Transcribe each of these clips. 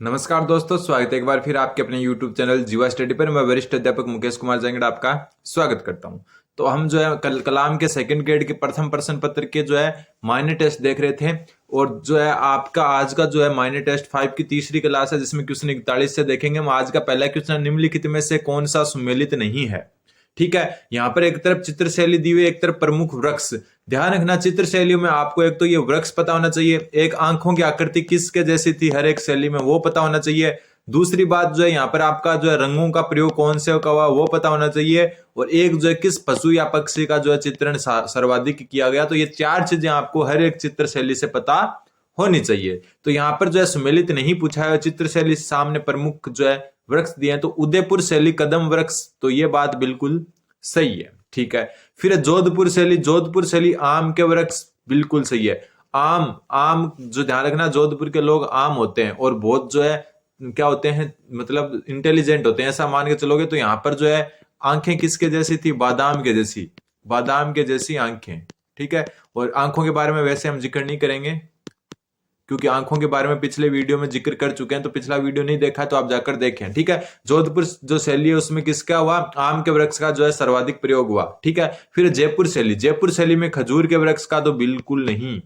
नमस्कार दोस्तों, स्वागत है एक बार फिर आपके अपने YouTube चैनल जीवा स्टडी पर। मैं वरिष्ठ अध्यापक मुकेश कुमार जंगड़ आपका स्वागत करता हूं। तो हम जो है कलाम के सेकंड ग्रेड के प्रथम प्रश्न पत्र के जो है माइनर टेस्ट देख रहे थे। और जो है आपका आज का जो है माइनर टेस्ट 5 की तीसरी क्लास है, जिसमें क्वेश्चन 41 से देखेंगे। हम आज का पहला क्वेश्चन, निम्नलिखित में से कौन सा सुमेलित नहीं है। ठीक है, यहाँ पर एक तरफ चित्र शैली दी हुई, एक तरफ प्रमुख वृक्ष। ध्यान रखना, चित्र शैलियों में आपको एक तो ये वृक्ष पता होना चाहिए, एक आंखों की आकृति किसके जैसी थी हर एक शैली में वो पता होना चाहिए। दूसरी बात जो है यहाँ पर आपका जो है रंगों का प्रयोग कौन से का हुआ वो पता होना चाहिए। और एक जो है किस पशु या पक्षी का जो है चित्रण सर्वाधिक किया गया। तो ये चार चीजें आपको हर एक चित्र शैली से पता होनी चाहिए। तो यहाँ पर जो है सुमेलित नहीं पूछा है, चित्र शैली सामने प्रमुख जो है वृक्ष दिए हैं। तो उदयपुर शैली कदम वृक्ष, तो ये बात बिल्कुल सही है। ठीक है, फिर जोधपुर शैली, जोधपुर शैली आम के वृक्ष, बिल्कुल सही है। आम आम जो ध्यान रखना, जोधपुर के लोग आम होते हैं और बहुत जो है क्या होते हैं, मतलब इंटेलिजेंट होते हैं, ऐसा मान के चलोगे। तो यहाँ पर जो है आंखें किसके जैसी थी, बादाम के जैसी, बादाम के जैसी आंखें। ठीक है, और आंखों के बारे में वैसे हम जिक्र नहीं करेंगे, क्योंकि आंखों के बारे में पिछले वीडियो में जिक्र कर चुके हैं। तो पिछला वीडियो नहीं देखा है तो आप जाकर देखें। ठीक है, जोधपुर जो शैली है उसमें किसका हुआ, आम के वृक्ष का जो है सर्वाधिक प्रयोग हुआ। ठीक है, फिर जयपुर शैली, जयपुर शैली में खजूर के वृक्ष का तो बिल्कुल नहीं।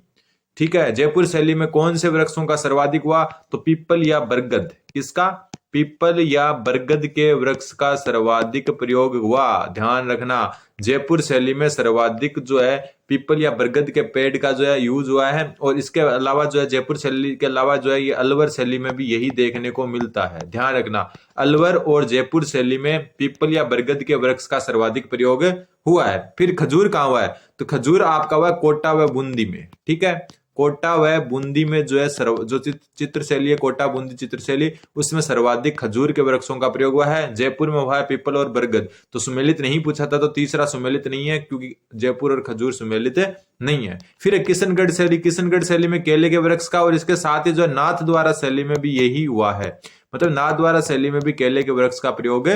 ठीक है, जयपुर शैली में कौन से वृक्षों का सर्वाधिक हुआ, तो पीपल या बरगद, किसका, पीपल या बरगद के वृक्ष का सर्वाधिक प्रयोग हुआ। ध्यान रखना, जयपुर शैली में सर्वाधिक जो है पीपल या बरगद के पेड़ का जो है यूज हुआ है। और इसके अलावा जो है जयपुर शैली के अलावा जो है ये अलवर शैली में भी यही देखने को मिलता है। ध्यान रखना, अलवर और जयपुर शैली में पीपल या बरगद के वृक्ष का सर्वाधिक प्रयोग हुआ है। फिर खजूर कहाँ हुआ है, तो खजूर आपका हुआ कोटा व बूंदी में। ठीक है, कोटा व बूंदी में जो है जो चित्र शैली है, कोटा बूंदी चित्र शैली, उसमें सर्वाधिक खजूर के वृक्षों का प्रयोग हुआ है। जयपुर में हुआ है पीपल और बरगद। तो सुमेलित नहीं पूछा था, तो तीसरा सुमेलित नहीं है, क्योंकि जयपुर और खजूर सुमेलित नहीं है। फिर किशनगढ़ शैली, किशनगढ़ शैली में केले के वृक्ष का, और इसके साथ ही जो है नाथ द्वारा शैली में भी यही हुआ है, मतलब नाथ द्वारा शैली में भी केले के वृक्ष का प्रयोग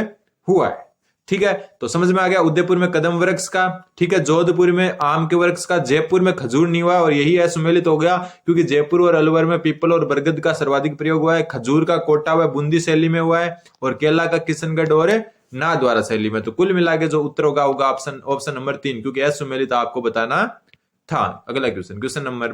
हुआ है। ठीक है, तो समझ में आ गया। उदयपुर में कदम वृक्ष का, ठीक है, जोधपुर में आम के वृक्ष का, जयपुर में खजूर नहीं हुआ, और यही है सुमेलित हो गया, क्योंकि जयपुर और अलवर में पीपल और बरगद का सर्वाधिक प्रयोग हुआ है। खजूर का कोटा व बूंदी शैली में हुआ है, और केला का किशनगढ़ और ना द्वारा शैली में। तो कुल मिला के जो उत्तर होगा ऑप्शन नंबर 3, क्योंकि असुमेलित आपको बताना था। अगला क्वेश्चन, क्वेश्चन नंबर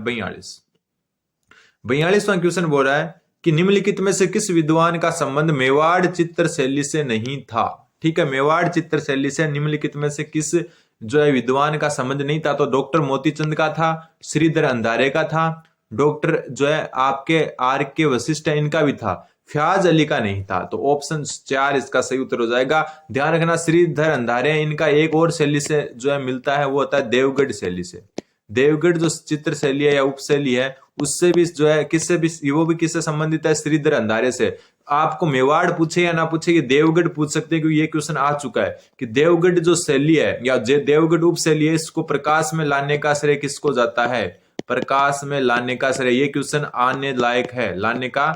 42वां क्वेश्चन बोल रहा है कि निम्नलिखित में से किस विद्वान का संबंध मेवाड़ चित्र शैली से नहीं था। ठीक है, मेवाड़ चित्र शैली से निम्नलिखित में से किस जो है विद्वान का संबंध नहीं था। तो डॉक्टर मोतीचंद का था, श्रीधर अंधारे का था, डॉक्टर जो है आपके आर के वशिष्ठ है इनका भी था, फयाज अली का नहीं था। तो ऑप्शन 4 इसका सही उत्तर हो जाएगा। ध्यान रखना, श्रीधर अंधारे इनका एक और शैली से जो है मिलता है, वो होता है देवगढ़ शैली से। देवगढ़ जो चित्र शैली है या उपशैली है, उससे भी जो है किससे भी, वो भी किससे संबंधित है, श्रीधर अंधारे से। आपको मेवाड़ पूछे या ना पूछे, ये देवगढ़ पूछ सकते हैं, क्योंकि ये क्वेश्चन आ चुका है कि देवगढ़ जो शैली है या देवगढ़ उपशैली है, इसको प्रकाश में लाने का श्रेय किसको जाता है, प्रकाश में लाने का श्रेय। ये क्वेश्चन आने लायक है, लाने का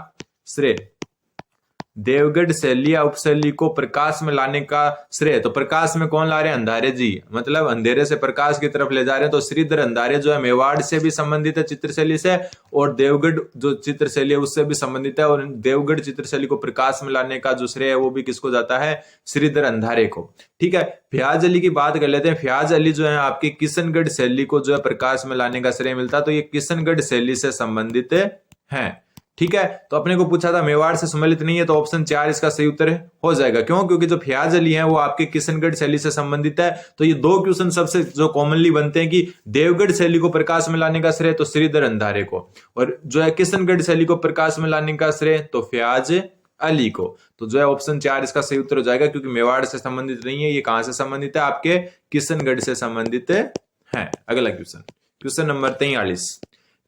श्रेय देवगढ़ शैली या उपशैली को प्रकाश में लाने का श्रेय। तो प्रकाश में कौन ला रहे हैं, अंधारे जी, मतलब अंधेरे से प्रकाश की तरफ ले जा रहे हैं। तो श्रीधर अंधारे जो है मेवाड़ से भी संबंधित है चित्र शैली से, और देवगढ़ जो चित्र शैली है उससे भी संबंधित है। और देवगढ़ चित्र शैली को प्रकाश में लाने का जो श्रेय है वो भी किसको जाता है, श्रीधर अंधारे को। ठीक है, फयाज अली की बात कर लेते हैं। फयाज अली जो है आपकी किशनगढ़ शैली को जो है प्रकाश में लाने का श्रेय मिलता है। तो ये किशनगढ़ शैली से संबंधित है। ठीक है, तो अपने को पूछा था मेवाड़ से सुमेलित नहीं है, तो ऑप्शन 4 इसका सही उत्तर हो जाएगा। क्यों, क्योंकि जो फयाज अली हैं वो आपके किशनगढ़ शैली से संबंधित है। तो ये दो क्वेश्चन सबसे जो कॉमनली बनते हैं कि देवगढ़ शैली को प्रकाश में लाने का श्रेय तो श्रीधर अंधारे को, और जो है किशनगढ़ शैली को प्रकाश में लाने का श्रेय तो फयाज अली को। तो जो है ऑप्शन 4 इसका सही उत्तर हो जाएगा, क्योंकि मेवाड़ से संबंधित नहीं है, ये कहां से संबंधित है, आपके किशनगढ़ से संबंधित है। अगला क्वेश्चन, क्वेश्चन नंबर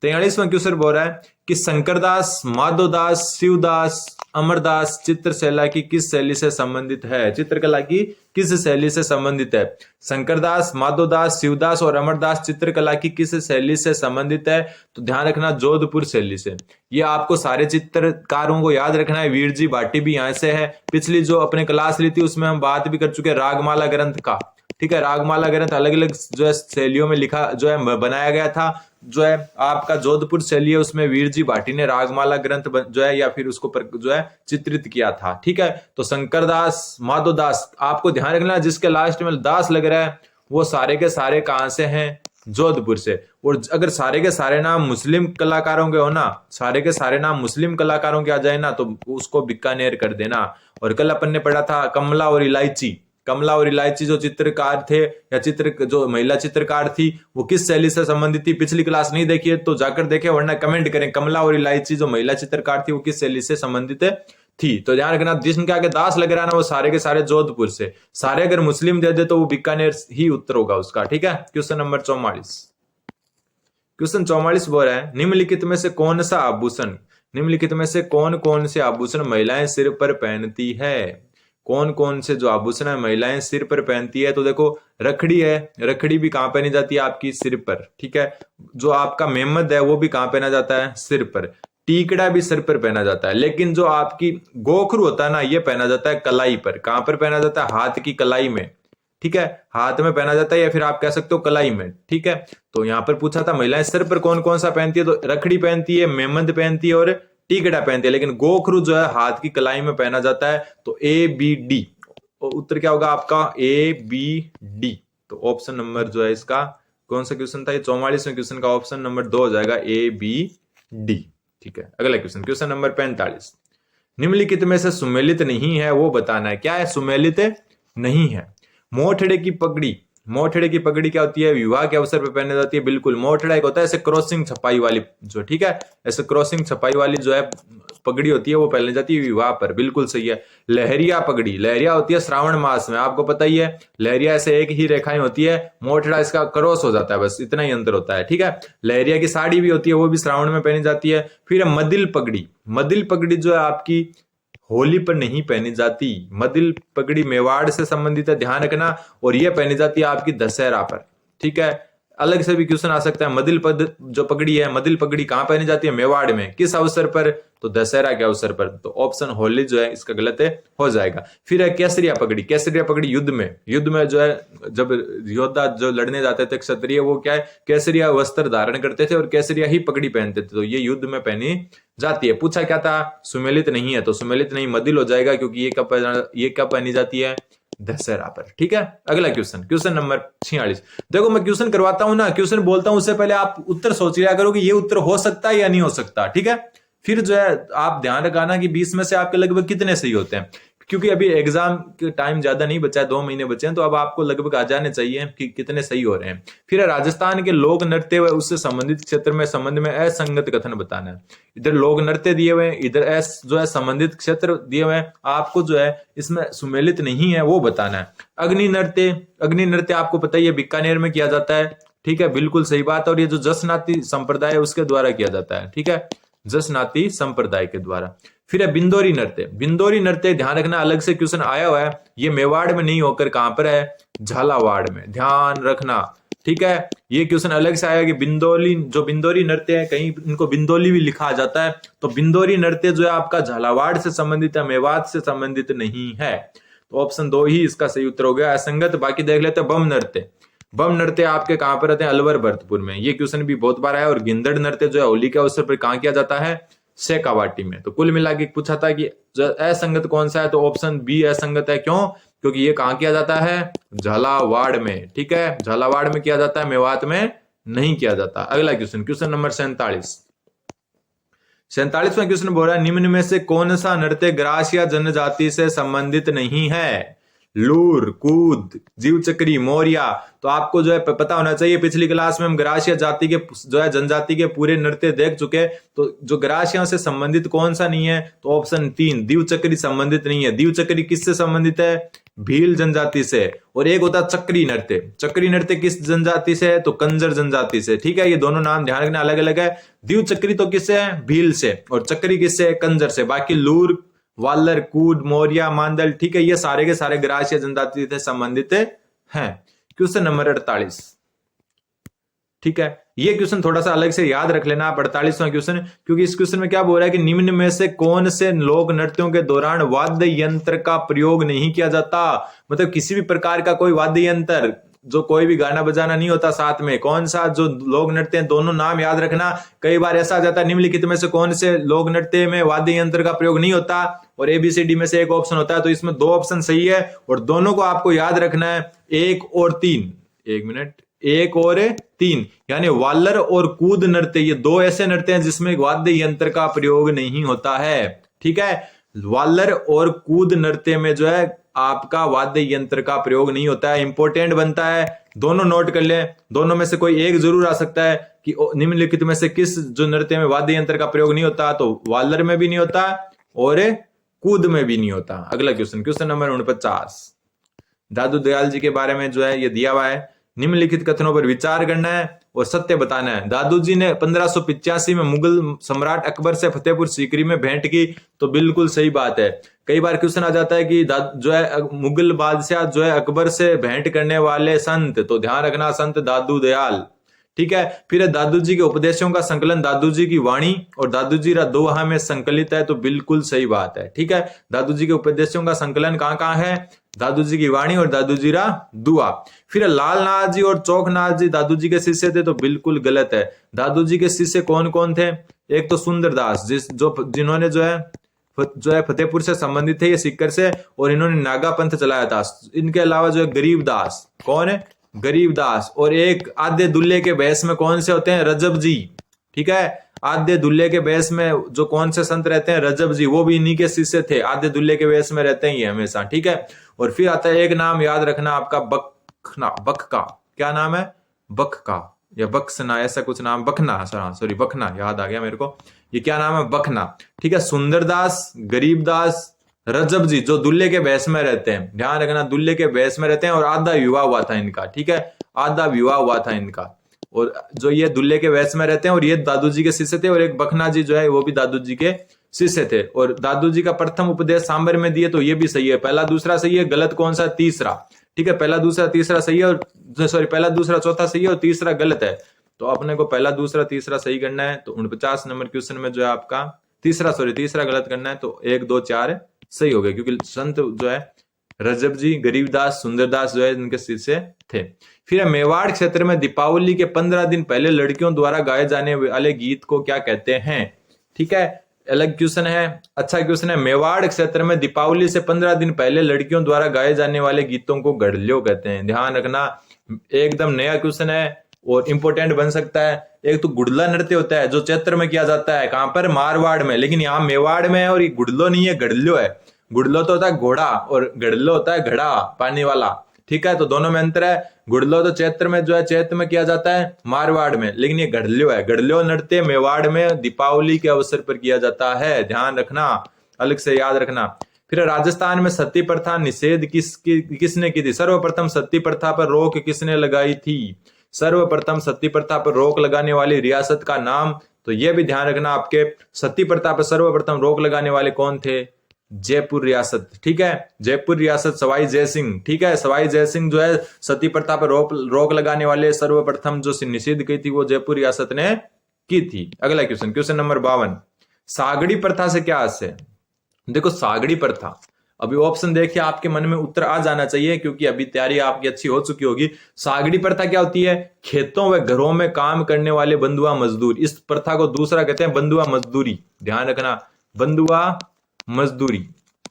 43वां क्वेश्चन बोल रहा है कि शंकरदास, माधवदास, शिवदास, अमरदास चित्रशैला की किस शैली से संबंधित है, चित्रकला की किस शैली से संबंधित है। शंकरदास, माधवदास, शिवदास और अमरदास चित्रकला की किस शैली से संबंधित है। तो ध्यान रखना, जोधपुर शैली से। ये आपको सारे चित्रकारों को याद रखना है। वीर जी भाटी भी यहां से है। पिछली जो अपने क्लास ली थी उसमें हम बात भी कर चुके हैं रागमाला ग्रंथ का, ठीक है। रागमाला ग्रंथ अलग अलग जो है शैलियों में लिखा जो है बनाया गया था। जो है आपका जोधपुर शैली है उसमें वीर जी भाटी ने रागमाला ग्रंथ जो है या फिर उसको जो है चित्रित किया था। ठीक है। तो शंकरदास, माधोदास, आपको ध्यान रखना जिसके लास्ट में दास लग रहा है वो सारे के सारे कहां से हैं, जोधपुर से। और अगर सारे के सारे नाम मुस्लिम कलाकारों के हो ना, सारे के सारे नाम मुस्लिम कलाकारों के आ जाए ना तो उसको बीकानेर कर देना। और कल अपन ने पढ़ा था कमला और इलायची, कमला और इलायची जो चित्रकार थे या जो महिला चित्रकार थी वो किस शैली से संबंधित थी, पिछली क्लास नहीं देखी है तो जाकर देखें, वरना कमेंट करें कमला और इलायची जो महिला चित्रकार थी वो किस शैली से संबंधित थी। तो ध्यान रखना जिसके आगे दास लग रहा है ना वो सारे के सारे जोधपुर से। सारे अगर मुस्लिम दे दे तो वो बीकानेर ही उत्तर होगा उसका। ठीक है। क्वेश्चन नंबर 44, क्वेश्चन 44 बोल रहा है निम्नलिखित में से कौन सा आभूषण, निम्नलिखित में से कौन कौन से आभूषण महिलाएं सिर पर पहनती है, कौन कौन से जो आभूषण है महिलाएं सिर पर पहनती है। तो देखो रखड़ी है, रखड़ी भी कहां पहनी जाती है, आपकी सिर पर। ठीक है। जो आपका मेहमद है वो भी कहां पहना जाता है, सिर पर। टीकड़ा भी सिर पर पहना जाता है, लेकिन जो आपकी गोखरू होता है ना ये पहना जाता है कलाई पर। कहां पर पहना जाता है, हाथ की कलाई में। ठीक है। हाथ में पहना जाता है या फिर आप कह सकते हो कलाई में। ठीक है। तो यहां पर पूछा था महिलाएं सिर पर कौन कौन सा पहनती है, तो रखड़ी पहनती है, मेहमद पहनती है और टीकड़ा पहनती है, लेकिन गोखरू जो है हाथ की कलाई में पहना जाता है। तो ए बी डी, उत्तर क्या होगा आपका, ए बी डी। तो ऑप्शन नंबर जो है इसका कौन सा क्वेश्चन था, ये 44वें क्वेश्चन का ऑप्शन नंबर 2 हो जाएगा, ए बी डी। ठीक है। अगला क्वेश्चन, क्वेश्चन नंबर 45, निम्नलिखित में से सुमेलित नहीं है वो बताना है। क्या है, सुमेलित नहीं है। मोठड़े की पगड़ी, मोठड़े की पगड़ी क्या होती है, विवाह के अवसर पर पहने जाती है। बिल्कुल, मोठड़ा एक होता है ऐसे क्रॉसिंग छपाई वाली जो, ठीक है, ऐसे क्रॉसिंग छपाई वाली जो है पगड़ी होती है वो पहने जाती है विवाह पर। बिल्कुल सही है। लहरिया पगड़ी, लहरिया होती है श्रावण मास में, आपको पता ही है। लहरिया ऐसे एक ही रेखाएं होती है, मोठड़ा इसका क्रॉस हो जाता है, बस इतना ही अंतर होता है। ठीक है। लहरिया की साड़ी भी होती है वो भी श्रावण में पहनी जाती है। फिर मदिल पगड़ी, मदिल पगड़ी जो है आपकी होली पर नहीं पहनी जाती। मदिल पगड़ी मेवाड़ से संबंधित है, ध्यान रखना। और यह पहनी जाती है आपकी दशहरा पर। ठीक है। अलग से भी क्वेश्चन आ सकता है, मदिल पद जो पगड़ी है, मदिल पगड़ी कहां पहनी जाती है, मेवाड़ में। किस अवसर पर, तो दशहरा के अवसर पर। तो ऑप्शन होली जो है इसका गलत है, हो जाएगा। फिर है केसरिया पगड़ी, केसरिया पगड़ी युद्ध में, युद्ध में जो है जब योद्धा जो लड़ने जाते थे क्षत्रिय वो क्या है, केसरिया वस्त्र धारण करते थे और केसरिया ही पगड़ी पहनते थे। तो ये युद्ध में पहनी जाती है। पूछा क्या था, सुमेलित नहीं है, तो सुमेलित नहीं मदिल हो जाएगा, क्योंकि ये कब पहनी जाती है, दशहरा पर। ठीक है। अगला क्वेश्चन, क्वेश्चन नंबर 46। देखो मैं क्वेश्चन करवाता हूं ना, क्वेश्चन बोलता हूं उससे पहले आप उत्तर सोच लिया करो कि ये उत्तर हो सकता है या नहीं हो सकता। ठीक है। फिर जो है आप ध्यान रखना कि 20 में से आपके लगभग कितने सही होते हैं, क्योंकि अभी एग्जाम के टाइम ज्यादा नहीं बचा है, 2 महीने बचे हैं, तो अब आपको लगभग आ जाने चाहिए कि कितने सही हो रहे हैं। फिर राजस्थान के लोक नृत्य व उससे संबंधित क्षेत्र में संबंध में असंगत कथन बताना है। इधर लोक नृत्य दिए हुए हैं, इधर जो है संबंधित क्षेत्र दिए हुए हैं, आपको जो है इसमें सुमेलित नहीं है वो बताना है। अग्नि नृत्य, अग्नि नृत्य आपको पता ही है बीकानेर में किया जाता है। ठीक है, बिल्कुल सही बात। और ये जो जसनाती संप्रदाय है उसके द्वारा किया जाता है। ठीक है, जसनाती संप्रदाय के द्वारा। फिर है बिंदोरी नृत्य, बिंदोरी नृत्य ध्यान रखना अलग से क्वेश्चन आया हुआ है, ये मेवाड़ में नहीं होकर कहां पर है, झालावाड़ में, ध्यान रखना। ठीक है, ये क्वेश्चन अलग से आया कि बिंदोली, जो बिंदोरी नृत्य है, कहीं इनको बिंदोली भी लिखा जाता है, तो बिंदोरी नृत्य जो है आपका झालावाड़ से संबंधित है, मेवात से संबंधित नहीं है। तो ऑप्शन 2 ही इसका सही उत्तर हो गया, असंगत। बाकी देख लेते हैं बम नृत्य, बम नृत्य आपके कहां पर रहते हैं, अलवर भरतपुर में, ये क्वेश्चन भी बहुत बार आया। और गिंदड़ नृत्य जो है होली के अवसर पर कहां किया जाता है, शेखावाटी में। तो कुल मिला के पूछा था कि असंगत कौन सा है, तो ऑप्शन बी असंगत है। क्यों, क्योंकि ये कहां किया जाता है, झालावाड़ में। ठीक है, झालावाड़ में किया जाता है, मेवात में नहीं किया जाता। अगला क्वेश्चन, क्वेश्चन नंबर 47, 47वां क्वेश्चन बोल रहा है निम्न में से कौन सा नृत्य ग्रासिया जनजाति से संबंधित नहीं है, लूर, कूद, जीव चक्री, मोरिया। तो आपको जो है पता होना चाहिए, पिछली क्लास में हम ग्रासिया जाति के जो है जनजाति के पूरे नृत्य देख चुके। तो जो ग्रासिया से संबंधित कौन सा नहीं है, तो ऑप्शन 3 दीव चक्री संबंधित नहीं है। दीव चक्री किससे संबंधित है, भील जनजाति से। और एक होता है चक्री नृत्य, चक्री नृत्य किस जनजाति से है, तो कंजर जनजाति से। ठीक है, ये दोनों नाम ध्यान रखना अलग अलग है। दीव चक्री तो किससे है, भील से, और चक्री किससे है, कंजर से। बाकी लूर, वालर, कूद, मोरिया, मांदल, ठीक है, ये सारे के सारे ग्रासिया जनजाति से संबंधित हैं। क्वेश्चन नंबर 48, ठीक है, ये क्वेश्चन थोड़ा सा अलग से याद रख लेना आप, 48वां क्वेश्चन, क्योंकि इस क्वेश्चन में क्या बोल रहा है कि निम्न में से कौन से लोक नृत्यों के दौरान वाद्य यंत्र का प्रयोग नहीं किया जाता। मतलब किसी भी प्रकार का कोई वाद्य यंत्र, जो कोई भी गाना बजाना नहीं होता साथ में, कौन सा जो लोक नृत्य हैं, दोनों नाम याद रखना। कई बार ऐसा आ जाता है निम्नलिखित में से कौन से लोक नृत्य में वाद्य यंत्र का प्रयोग नहीं होता, और ABCD में से एक ऑप्शन होता है, तो इसमें दो ऑप्शन सही है और दोनों को आपको याद रखना है, 1 और 3। 1 मिनट, 1 और 3, यानी वाल्लर और कूद नृत्य, ये दो ऐसे नृत्य हैं जिसमें वाद्य यंत्र का प्रयोग नहीं होता है। ठीक है, वाल्लर और कूद नृत्य में जो है आपका वाद्य यंत्र का प्रयोग नहीं होता है। इंपॉर्टेंट बनता है, दोनों नोट कर ले, दोनों में से कोई एक जरूर आ सकता है कि निम्नलिखित में से किस जो नृत्य में वाद्य यंत्र का प्रयोग नहीं होता, तो वाल्लर में भी नहीं होता और कूद में भी नहीं होता। अगला क्वेश्चन, क्वेश्चन नंबर 49, दादू दयाल जी के बारे में जो है ये दिया हुआ है, निम्नलिखित कथनों पर विचार करना है और सत्य बताना है। दादू जी ने 1585 में मुगल सम्राट अकबर से फतेहपुर सीकरी में भेंट की, तो बिल्कुल सही बात है। कई बार क्वेश्चन आ जाता है कि जो है मुगल बादशाह जो है अकबर से भेंट करने वाले संत, तो ध्यान रखना संत दादू दयाल। ठीक है, फिर दादू जी के उपदेशों का संकलन दादू जी की वाणी और दादू जी रा दोहा में संकलित है, तो बिल्कुल सही बात है। ठीक है, दादू जी के उपदेशों का संकलन कहां कहां है, दादू जी की वाणी और दादू जी रा दुआ। फिर लालनाथ जी और चौकनाथ जी दादू जी के शिष्य थे, तो बिल्कुल गलत है। दादू जी के शिष्य कौन कौन थे, एक तो सुंदरदास जिन्होंने जो है फतेहपुर से संबंधित थे, ये सीकर से, और इन्होंने नागा पंथ चलाया था। इनके अलावा जो है गरीबदास, कौन है, गरीबदास, और एक आधे दुल्ले के बेस में कौन से होते हैं, रजब जी। ठीक है, आधे दुल्ले के बेस में जो कौन से संत रहते हैं, रजब जी, वो भी इन्हीं के शिष्य थे, आधे दुल्ले के बेस में रहते हैं ये हमेशा। ठीक है, और फिर आता है एक नाम याद रखना आपका, बखका, क्या नाम है, बखका या बक्सना, ऐसा कुछ नाम, बखना, सॉरी बखना, याद आ गया मेरे को, ये क्या नाम है, बखना। ठीक है, सुंदरदास, गरीबदास, रजब जी जो दुल्ले के बेस में रहते हैं, ध्यान रखना दुल्ले के बेस में रहते हैं, और आधा विवाह हुआ था इनका। ठीक है, आधा विवाह हुआ था इनका, और जो ये दुल्ले के बेस में रहते हैं, और ये दादू जी के शिष्य थे, और एक बखना जी जो है वो भी दादू जी के शिष्य थे। और दादू जी का प्रथम उपदेश सांबर में दिए, तो ये भी सही है, पहला दूसरा सही है, गलत कौन सा, तीसरा। ठीक है, पहला दूसरा तीसरा सही है, और सॉरी पहला दूसरा चौथा सही है और तीसरा गलत है, तो अपने को पहला दूसरा तीसरा सही करना है। तो 49 नंबर क्वेश्चन में जो है आपका तीसरा गलत करना है, तो 1 2 4 सही हो गए, क्योंकि संत जो है रजब जी, गरीबदास, सुंदरदास जो है इनके शिष्य थे। फिर मेवाड़ क्षेत्र में दीपावली के 15 दिन पहले लड़कियों द्वारा गाए जाने वाले गीत को क्या कहते हैं। ठीक है, अलग क्वेश्चन है, अच्छा क्वेश्चन है। मेवाड़ क्षेत्र में दीपावली से 15 दिन पहले लड़कियों द्वारा गाए जाने वाले गीतों को गढ़ल्यो कहते हैं। ध्यान रखना, एकदम नया क्वेश्चन है और इंपॉर्टेंट बन सकता है। एक तो गुड़ला नृत्य होता है जो चैत्र में किया जाता है, कहां पर, मारवाड़ में, लेकिन यहाँ मेवाड़ में है, और ये गुड़लो नहीं है, गढ़ल्यो है। गुड़लो तो होता है घोड़ा और गढ़लो होता है घड़ा पानी वाला। ठीक है, तो दोनों में अंतर है। गुड़लो तो चैत्र में जो है चैत्र में किया जाता है, मारवाड़ में, लेकिन ये गढ़ल्यो है। गढ़ल्यो नृत्य मेवाड़ में दीपावली के अवसर पर किया जाता है, ध्यान रखना, अलग से याद रखना। फिर राजस्थान में सती प्रथा निषेध किसने की थी। सर्वप्रथम सती प्रथा पर रोक किसने लगाई थी। सर्वप्रथम सती प्रथा पर रोक लगाने वाली रियासत का नाम, तो यह भी ध्यान रखना आपके, सती प्रथा पर सर्वप्रथम रोक लगाने वाले कौन थे, जयपुर रियासत। ठीक है, जयपुर रियासत, सवाई जय सिंह। ठीक है, सवाई जय सिंह जो है सती प्रथा पर रोक लगाने वाले सर्वप्रथम जो निषेध की थी वो जयपुर रियासत ने की थी। अगला क्वेश्चन, क्वेश्चन नंबर 52, सागड़ी प्रथा से क्या अर्थ है। देखो सागड़ी प्रथा, अभी ऑप्शन देखिए आपके मन में उत्तर आ जाना चाहिए, क्योंकि अभी तैयारी आपकी अच्छी हो चुकी होगी। सागड़ी प्रथा क्या होती है, खेतों व घरों में काम करने वाले बंधुआ मजदूर, इस प्रथा को दूसरा कहते हैं बंधुआ मजदूरी। ध्यान रखना, बंधुआ मजदूरी,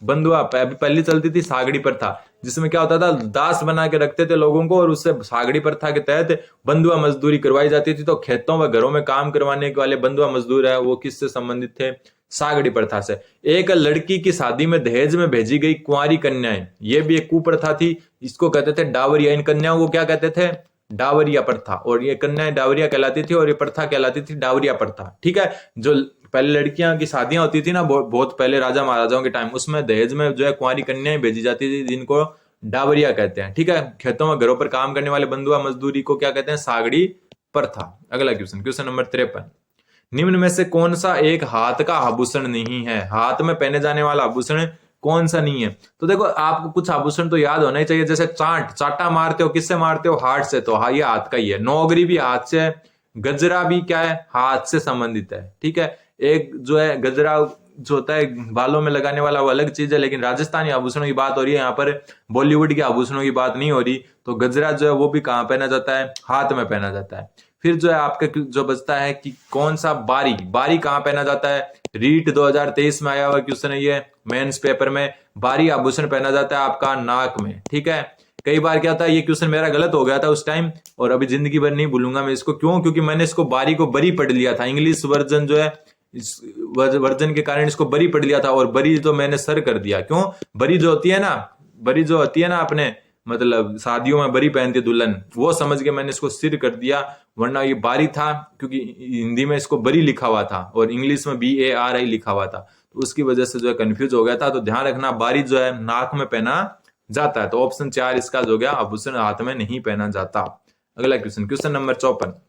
बंधुआ पहले चलती थी सागड़ी प्रथा, जिसमें क्या होता था, दास बना के रखते थे लोगों को, और उससे सागड़ी प्रथा के तहत बंधुआ मजदूरी करवाई जाती थी। तो खेतों व घरों में काम करवाने वाले बंधुआ मजदूर है वो किससे संबंधित थे, सागड़ी प्रथा से। एक लड़की की शादी में दहेज में भेजी गई कुंवारी कन्याएं, ये भी एक कुप्रथा थी, इसको कहते थे डावरिया। इन कन्याओं को क्या कहते थे, डावरिया प्रथा, और ये कन्याएं डावरिया कहलाती थी और ये प्रथा कहलाती थी डावरिया प्रथा। ठीक है, जो पहले लड़कियां की शादियां होती थी ना, बहुत पहले राजा महाराजाओं के टाइम, उसमें दहेज में जो है कुंवारी कन्याएं भेजी जाती थी, जिनको डावरिया कहते हैं। ठीक है, खेतों में घरों पर काम करने वाले बंधुआ मजदूरी को क्या कहते हैं, सागड़ी प्रथा। अगला क्वेश्चन, क्वेश्चन नंबर 53, निम्न में से कौन सा एक हाथ का आभूषण नहीं है। हाथ में पहने जाने वाला आभूषण कौन सा नहीं है। तो देखो आपको कुछ आभूषण तो याद होना ही चाहिए, जैसे चाटा मारते हो, किससे मारते हो, हाथ से, तो हाँ ये हाथ का ही है। नौगरी भी हाथ से है, गजरा भी क्या है, हाथ से संबंधित है। ठीक है, एक जो है गजरा जो होता है बालों में लगाने वाला वो अलग चीज है, लेकिन राजस्थानी आभूषणों की बात हो रही है, यहाँ पर बॉलीवुड के आभूषणों की बात नहीं हो रही। तो गजरा जो है वो भी कहाँ पहना जाता है, हाथ में पहना जाता है। फिर जो है आपका जो बचता है कि कौन सा बारी, बारी कहाँ पहना जाता है। रीट 2023 में आया हुआ क्वेश्चन है ये मेंस पेपर में, बारी आभूषण पहना जाता है आपका नाक में। ठीक है, कई बार क्या था, ये क्वेश्चन मेरा गलत हो गया था उस टाइम, और अभी जिंदगी भर नहीं भूलूंगा मैं इसको। क्यों? क्योंकि मैंने इसको बारी को बरी पढ़ लिया था, इंग्लिश वर्जन जो है इस वर्जन के कारण इसको बरी पढ़ लिया था, और बरी तो मैंने सर कर दिया। क्यों? बरी जो होती है ना, बरी जो होती है ना अपने मतलब शादियों में बरी पहनती है दुल्हन, वो समझ के मैंने इसको सिर कर दिया, वरना ये बारी था, क्योंकि हिंदी में इसको बरी लिखा हुआ था और इंग्लिश में BARI लिखा हुआ था, तो उसकी वजह से जो है कंफ्यूज हो गया था। तो ध्यान रखना, बारी जो है नाक में पहना जाता है। तो ऑप्शन 4 इसका जो गया, आभूषण हाथ में नहीं पहना जाता। अगला क्वेश्चन, क्वेश्चन नंबर 54,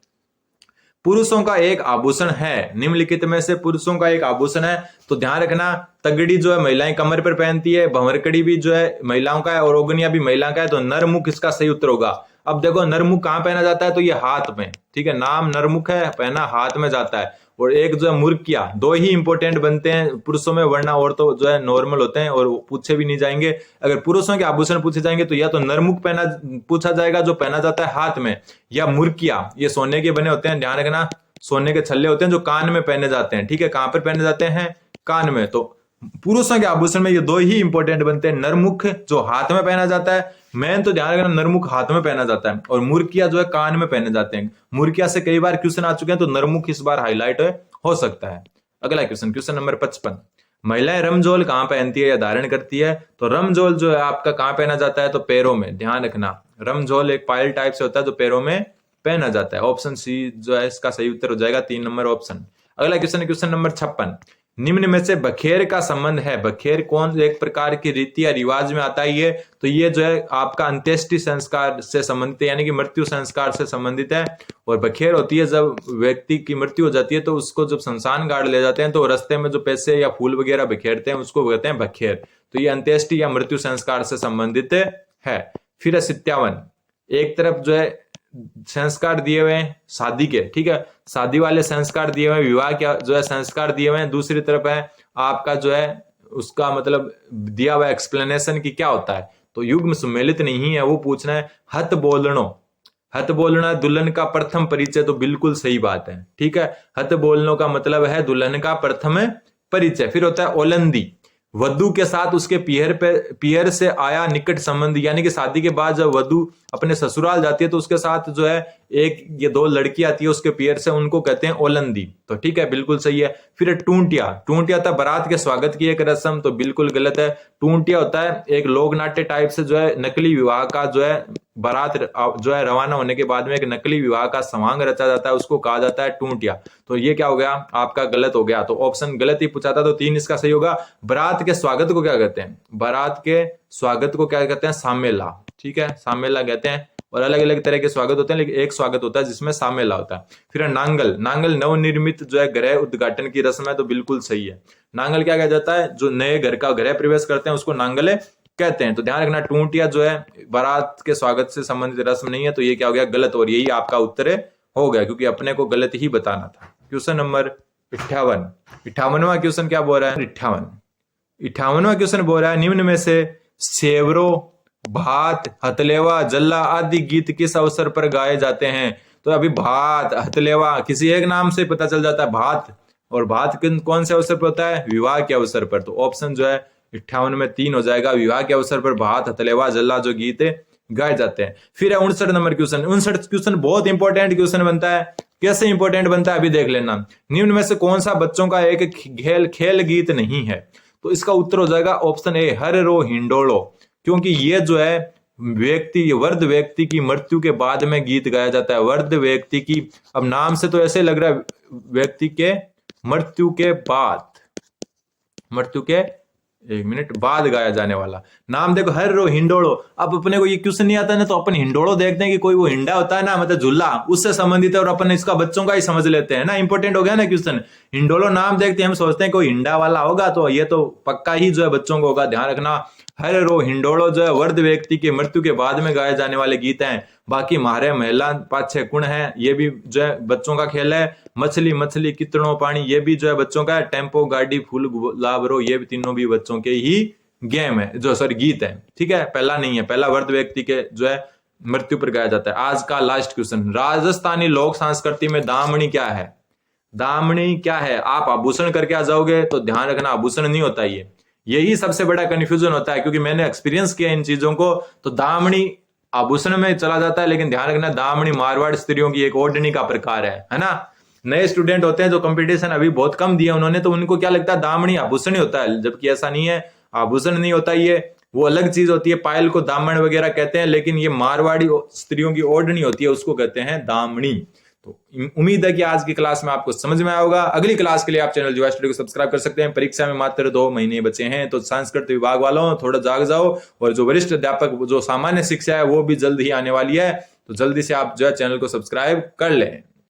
पुरुषों का एक आभूषण है, निम्नलिखित में से पुरुषों का एक आभूषण है। तो ध्यान रखना, तगड़ी जो है महिलाएं कमर पर पहनती है, भंवरकड़ी भी जो है महिलाओं का है, और ओगनिया भी महिला का है। तो नरमुख इसका सही उत्तर होगा। अब देखो नरमुख कहाँ पहना जाता है, तो ये हाथ में। ठीक है, नाम नरमुख है, पहना हाथ में जाता है। और एक जो है मुर्किया, दो ही इंपॉर्टेंट बनते हैं पुरुषों में, वरना और तो जो है नॉर्मल होते हैं और पूछे भी नहीं जाएंगे। अगर पुरुषों के आभूषण पूछे जाएंगे तो या तो नरमुख पहना पूछा जाएगा जो पहना जाता है हाथ में, या मुर्किया, ये सोने के बने होते हैं, ध्यान रखना, सोने के छल्ले होते हैं जो कान में पहने जाते हैं। ठीक है, कहां पर पहने जाते हैं, कान में। तो पुरुषों के आभूषण में ये दो ही इंपॉर्टेंट बनते हैं, नरमुख जो हाथ में पहना जाता है, मेन तो ध्यान रखना नरमुख हाथ में पहना जाता है, और मुर्किया जो है कान में पहने जाते हैं। मुर्किया से कई बार क्वेश्चन आ चुके हैं, तो नरमुख इस बार हाईलाइट हो सकता है। अगला क्वेश्चन, क्वेश्चन नंबर 55, महिलाएं रमजोल कहां पहनती है या धारण करती है। तो रमजोल जो है आपका कहां पहना जाता है, तो पैरों में। ध्यान रखना, रमजोल एक पायल टाइप से होता है जो पैरों में पहना जाता है। ऑप्शन सी जो है इसका सही उत्तर हो जाएगा, 3 नंबर ऑप्शन। अगला क्वेश्चन, क्वेश्चन नंबर 56, निम्न में से बखेर का संबंध है। बखेर कौन एक प्रकार की रीति या रिवाज में आता है ये, तो ये जो है आपका अंत्येष्टि संस्कार से संबंधित है, यानी कि मृत्यु संस्कार से संबंधित है। और बखेर होती है जब व्यक्ति की मृत्यु हो जाती है, तो उसको जब शमशान घाट ले जाते हैं, तो रास्ते में जो पैसे या फूल वगैरह बिखेरते हैं उसको कहते हैं बखेर। तो ये अंत्येष्टि या मृत्यु संस्कार से संबंधित है। फिर 57, एक तरफ जो है संस्कार दिए हुए हैं शादी के, ठीक है, शादी वाले संस्कार दिए हुए हैं, विवाह के जो है संस्कार दिए हुए हैं। दूसरी तरफ है आपका जो है उसका मतलब दिया हुआ एक्सप्लेनेशन की क्या होता है, तो युग्म सुमेलित नहीं है, वो पूछना है। हथ बोलनो, हथ बोलना दुल्हन का प्रथम परिचय, तो बिल्कुल सही बात है। ठीक है, हथ बोलनो का मतलब है दुल्हन का प्रथम परिचय। फिर होता है ओलंदी, वधु के साथ उसके पियर से आया निकट संबंध, यानी कि शादी के बाद जब वधु अपने ससुराल जाती है तो उसके साथ जो है एक ये दो लड़की आती है उसके पियर से, उनको कहते हैं ओलंदी। तो ठीक है, बिल्कुल सही है। फिर टूंटिया, टूंटिया होता है बारात के स्वागत की एक रस्म, तो बिल्कुल गलत है। टूंटिया होता है एक लोक नाट्य टाइप से जो है नकली विवाह का जो है बारात जो है रवाना होने के बाद में एक नकली विवाह का समांग रचा जाता है, उसको कहा जाता है टूंटिया। तो ये क्या हो गया आपका, गलत हो गया। तो ऑप्शन गलत ही पूछा था, तो 3 इसका सही होगा। बारात के स्वागत को क्या कहते हैं, बारात के स्वागत को क्या कहते हैं, सामेला। ठीक है, सामेला कहते हैं। और अलग अलग तरह के स्वागत होते हैं, लेकिन एक स्वागत होता है जिसमें सामेला होता है। फिर नांगल, नांगल नवनिर्मित जो है गृह उद्घाटन की रस्म है, तो बिल्कुल सही है। नांगल क्या कहा जाता है, जो नए घर का गृह प्रवेश करते हैं उसको नांगल कहते हैं। तो ध्यान रखना, टूंटिया जो है बारात के स्वागत से संबंधित रस्म नहीं है, तो ये क्या हो गया, गलत। और यही आपका उत्तर हो गया, क्योंकि अपने को गलत ही बताना था। क्वेश्चन नंबर 58, 58वां क्वेश्चन क्या बोल रहा है, 58वां क्वेश्चन बोल रहा है, निम्न में से सेवरो, भात, हथलेवा, जल्ला आदि गीत किस अवसर पर गाए जाते हैं। तो अभी भात, हथलेवा किसी एक नाम से पता चल जाता है भात, और भात कौन से अवसर पर होता है, विवाह के अवसर पर। तो ऑप्शन जो है 58 में 3 हो जाएगा, विवाह के अवसर पर भात, हथलेवा, जल्ला जो गीत गाए जाते हैं। फिर है 59 नंबर क्वेश्चन। 59 क्वेश्चन बहुत इंपॉर्टेंट क्वेश्चन बनता है। कैसे इंपॉर्टेंट बनता है अभी देख लेना। निम्न में से कौन सा बच्चों का एक खेल गीत नहीं है, तो इसका उत्तर हो जाएगा ऑप्शन ए, हर रो हिंडोलो। क्योंकि ये जो है वृद्ध व्यक्ति की मृत्यु के बाद में गीत गाया जाता है। वृद्ध व्यक्ति की, अब नाम से तो ऐसे लग रहा है व्यक्ति के मृत्यु के बाद, मृत्यु के 1 मिनट बाद गाया जाने वाला नाम देखो, हर रो हिंडोलो। अब अपने को ये क्वेश्चन नहीं आता ना, तो अपन हिंडोलो देखते हैं कि कोई वो हिंडा होता है ना, मतलब झूला, उससे संबंधित है, और अपन इसका बच्चों का ही समझ लेते हैं ना। इंपॉर्टेंट हो गया ना क्वेश्चन। हिंडोलो नाम देखते हैं, हम सोचते हैं कोई हिंडा वाला होगा, तो ये तो पक्का ही जो है बच्चों को होगा। ध्यान रखना, हर रो हिंडोलो जो है वर्ध व्यक्ति की मृत्यु के बाद में गाए जाने वाले गीत हैं। बाकी म्हारे महिला पाछे कुण है, ये भी जो है बच्चों का खेल है। मछली मछली कितनो पानी, ये भी जो है बच्चों का है। टेम्पो गाड़ी फूल गुलाब रो, ये भी तीनों भी बच्चों के ही गेम है, जो सॉरी गीत है। ठीक है, पहला नहीं है, पहला वर्ध व्यक्ति के जो है मृत्यु पर गाया जाता है। आज का लास्ट क्वेश्चन, राजस्थानी लोक संस्कृति में दामनी क्या है? दामनी क्या है? आप आभूषण करके आ जाओगे तो ध्यान रखना, आभूषण नहीं होता ये। यही सबसे बड़ा कंफ्यूजन होता है, क्योंकि मैंने एक्सपीरियंस किया इन चीजों को। तो दामनी आभूषण में चला जाता है, लेकिन ध्यान रखना दामनी मारवाड़ स्त्रियों की एक ओढ़नी का प्रकार है ना। नए स्टूडेंट होते हैं जो कंपटीशन अभी बहुत कम दिया उन्होंने, तो उनको क्या लगता है दामनी आभूषण ही होता है, जबकि ऐसा नहीं है। आभूषण नहीं होता ये, वो अलग चीज होती है। पायल को दामन वगैरह कहते हैं, लेकिन ये मारवाड़ी स्त्रियों की ओढ़नी होती है, उसको कहते हैं दामनी। तो उम्मीद है कि आज की क्लास में आपको समझ में आया होगा। अगली क्लास के लिए आप चैनल जीवा स्टडी को सब्सक्राइब कर सकते हैं। परीक्षा में मात्र 2 महीने बचे हैं, तो संस्कृत विभाग वालों थोड़ा जाग जाओ। और जो वरिष्ठ अध्यापक जो सामान्य शिक्षा है वो भी जल्द ही आने वाली है, तो जल्दी से आप जो है चैनल को सब्सक्राइब कर लें।